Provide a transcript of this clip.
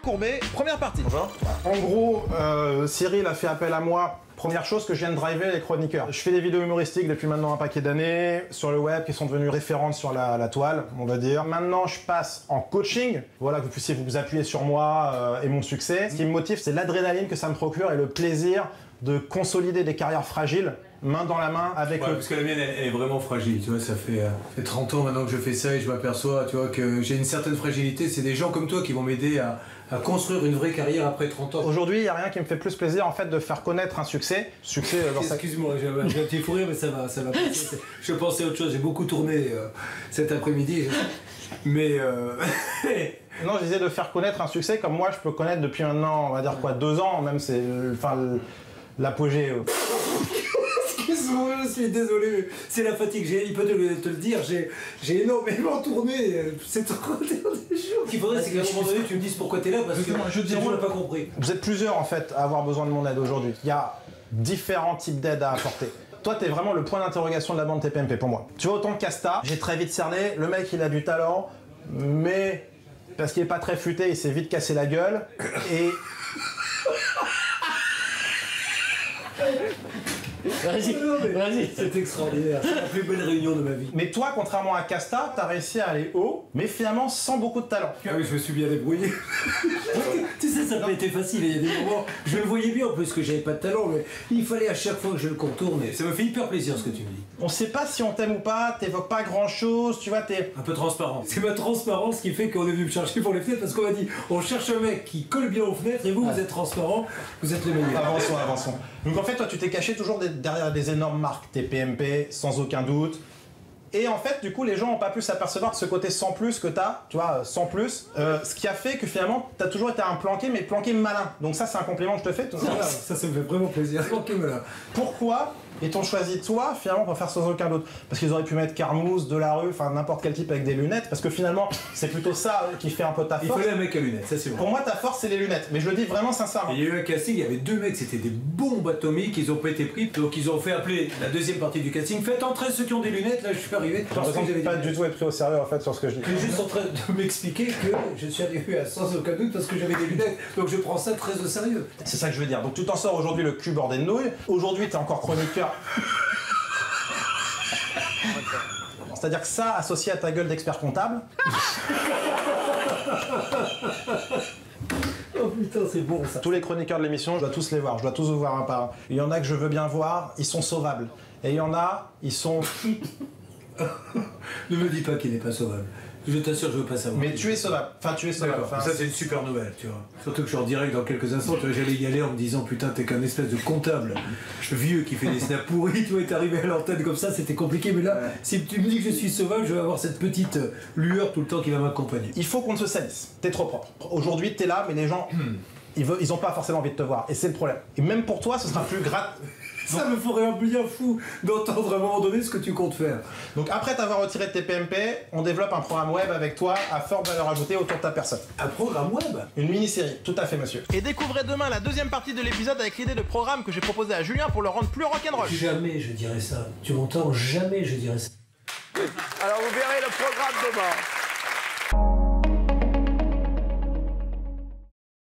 Courbet, première partie. Bonjour. En gros, Cyril a fait appel à moi. Première chose que je viens de driver, les chroniqueurs. Je fais des vidéos humoristiques depuis maintenant un paquet d'années sur le web qui sont devenues référentes sur la toile, on va dire. Maintenant, je passe en coaching. Voilà, que vous puissiez vous appuyer sur moi et mon succès. Ce qui me motive, c'est l'adrénaline que ça me procure et le plaisir de consolider des carrières fragiles, main dans la main avec le... Parce que la mienne, elle est vraiment fragile, tu vois, ça fait 30 ans maintenant que je fais ça et je m'aperçois, tu vois, que j'ai une certaine fragilité. C'est des gens comme toi qui vont m'aider à construire une vraie carrière après 30 ans. Aujourd'hui, il n'y a rien qui me fait plus plaisir, en fait, de faire connaître un succès. Succès dans sa... Excuse-moi, j'ai un petit fou rire, mais ça va passer. Je pensais à autre chose, j'ai beaucoup tourné cet après-midi, mais... Non, je disais de faire connaître un succès comme moi, je peux connaître depuis maintenant, on va dire quoi, 2 ans, même c'est... Enfin, l'apogée... Excuse-moi, je suis désolé, c'est la fatigue, il peut te le dire, j'ai énormément tourné ces 31 jours. Ce qu'il faudrait, c'est qu'à un moment donné, tu me dises pourquoi t'es là, parce que je n'ai pas compris. Vous êtes plusieurs, en fait, à avoir besoin de mon aide aujourd'hui. Il y a différents types d'aide à apporter. Toi, t'es vraiment le point d'interrogation de la bande TPMP pour moi. Tu vois, autant que Casta, j'ai très vite cerné, le mec, il a du talent, mais parce qu'il est pas très futé, il s'est vite cassé la gueule, et... Vas-y, c'est extraordinaire, c'est la plus belle réunion de ma vie. Mais toi, contrairement à Casta, t'as réussi à aller haut, mais finalement sans beaucoup de talent. Ah oui, je me suis bien débrouillé. Tu sais, ça n'a pas été facile, il y a des moments, je le voyais bien en plus que j'avais pas de talent, mais il fallait à chaque fois que je le contourne, et ça me fait hyper plaisir ce que tu me dis. On sait pas si on t'aime ou pas, t'évoques pas grand chose, tu vois, t'es... Un peu transparent. C'est ma transparence qui fait qu'on est venu me chercher pour les fenêtres, parce qu'on m'a dit, on cherche un mec qui colle bien aux fenêtres, et vous, vous êtes transparent, vous êtes les meilleurs. Avançons. Donc en fait, toi, tu t'es caché toujours derrière des énormes marques TPMP, sans aucun doute. Et en fait, du coup, les gens n'ont pas pu s'apercevoir de ce côté sans plus que t'as, tu vois, sans plus, ce qui a fait que finalement, t'as toujours été un planqué, mais planqué malin. Donc ça, c'est un compliment que je te fais. Ça me fait vraiment plaisir. Planqué malin. Pourquoi ils-t-on choisi toi, finalement, pour faire sans aucun doute? Parce qu'ils auraient pu mettre Carmouze, Delarue, enfin n'importe quel type avec des lunettes, parce que finalement, c'est plutôt ça qui fait un peu ta force. Il fallait un mec à lunettes, ça c'est bon. Pour moi, ta force, c'est les lunettes, mais je le dis vraiment sincèrement. Il y a eu un casting, il y avait 2 mecs, c'était des bombes atomiques, ils ont pas été pris, donc ils ont fait appeler la deuxième partie du casting. Faites entrer ceux qui ont des lunettes, là je suis arrivé. Parce que j'avais pas du tout être pris au sérieux en fait sur ce que je dis. Je suis juste en train de m'expliquer que je suis arrivé à sans aucun doute parce que j'avais des lunettes, donc je prends ça très au sérieux. C'est ça que je veux dire. Donc tu t'en sors aujourd'hui le cul bordé de nouilles. Aujourd'hui, t'es encore chroniqueur. C'est-à-dire que ça, associé à ta gueule d'expert comptable. Oh putain, c'est bon ça. Tous les chroniqueurs de l'émission, je dois tous les voir, je dois tous vous voir un par un. Il y en a que je veux bien voir, ils sont sauvables. Et il y en a, ils sont... Ne me dis pas qu'il n'est pas sauvable. Je t'assure, je veux pas savoir. Mais tu es sauvable. Enfin, tu es sauvable. Enfin, ça, c'est une super nouvelle, tu vois. Surtout que je suis en direct dans quelques instants. Tu vois, j'allais y aller en me disant, putain, t'es qu'un espèce de comptable vieux qui fait des snaps pourris. Tu vois, t'es arrivé à l'antenne comme ça, c'était compliqué. Mais là, si tu me dis que je suis sauvable, je vais avoir cette petite lueur tout le temps qui va m'accompagner. Il faut qu'on te salisse. T'es trop propre. Aujourd'hui, t'es là, mais les gens, ils ont pas forcément envie de te voir. Et c'est le problème. Et même pour toi, ce sera plus grave. Ça me ferait un bien fou d'entendre à un moment donné ce que tu comptes faire. Donc après t'avoir retiré de tes PMP, on développe un programme web avec toi à forte valeur ajoutée autour de ta personne. Un programme web? Une mini-série, tout à fait monsieur. Et découvrez demain la deuxième partie de l'épisode avec l'idée de programme que j'ai proposé à Julien pour le rendre plus rock'n'roll. Jamais je dirais ça. Tu m'entends? Jamais je dirais ça. Alors vous verrez le programme demain.